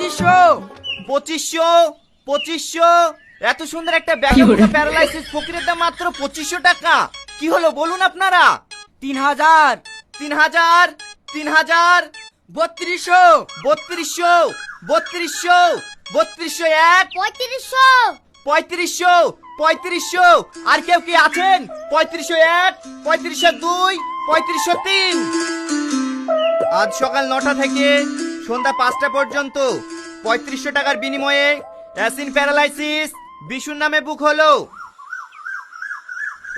2500 2500 এত সুন্দর একটা ব্যাগে প্যারালাইসিস ফকিরের দাম মাত্র 2500 টাকা। কি হলো বলুন আপনারা? 3000 3000 3000 3200 3200 3200 3201 3500 3500 আর কেউ কি আছেন? 3501 3502 3503। আজ সকাল 9টা থেকে সন্ধ্যা 5টা পর্যন্ত 3500 টাকার বিনিময়ে অ্যাসিন প্যারালাইসিস বিশুর নামে বুক হলো।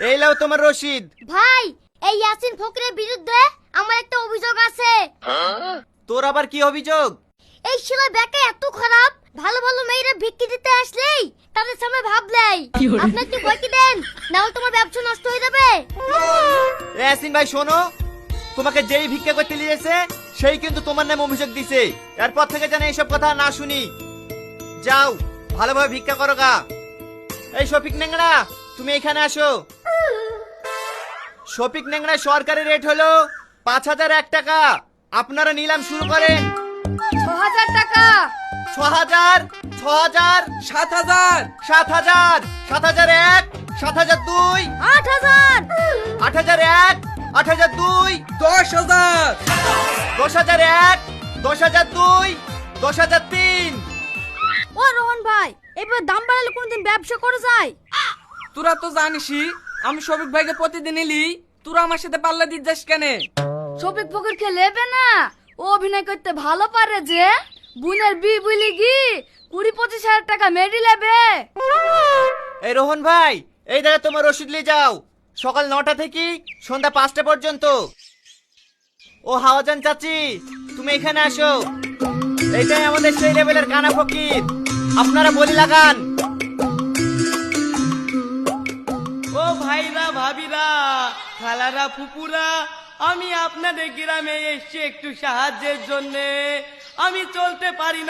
এই নাও তোমার রসিদ। ভাই, এই ইয়াসিন ফকিরের বিরুদ্ধে আমার একটা অভিযোগ আছে। তোর আবার কি অভিযোগ? এই ছেলে ব্যাকে এত খারাপ, ভালো ভালো মেয়েরা ভিক্ষি দিতে আসলেই তাদের সামনে ভাবলেই আপনি একটু বইকি দেন, না হলে তোমার ব্যবসা নষ্ট হয়ে যাবে। অ্যাসিন ভাই শোনো, তোমাকে যেই ভিক্ষা করতে নিয়েছে সেই কিন্তু তোমার নামে অভিযোগ দিছে। এরপর থেকে যেন এইসব কথা না শুনি। যাও ভালোভাবে ভিক্ষা করো গা। এই শফিক নেংড়া, তুমি এখানে আসো। শফিক নেংড়া সরকারি রেট হলো 5001 টাকা। আপনারা নিলাম শুরু করেন। 6000 টাকা 6000 6000 7000 7000 7001 7002 8000 8001 8002 10000 10001 10002 10003। ও রোহন ভাই, এবার দাম বাড়ালে কোনদিন ব্যবসা করা যায়? তোরা তো জানিসই আমি শফিক ভাইকে প্রতিদিন এলি, তোরা আমার সাথে পাল্লা দিতে যাস কেন? শফিক ফকিরকে লেবে না, ও অভিনয় করতে ভালো পারে যে। বুনের বি বলি গি 20-25 টাকা মেডি লেবে। এই রোহন ভাই, এই দাদা তোমার রসিদ নিয়ে যাও। সকাল 9টা থেকে সন্ধ্যা 5টা পর্যন্ত। ও হাওয়াজান চাচি, তুমি এখানে আসো। এইটাই আমাদের সেই লেভেলের কানা ফকির। আপনারা বলি লাগান। ও ভাইরা ভাবিরা খালারা ফুপুরা, আমি আপনাদের গ্রামে এসেছি একটু সাহায্যের জন্য। আমি চলতে পারি না।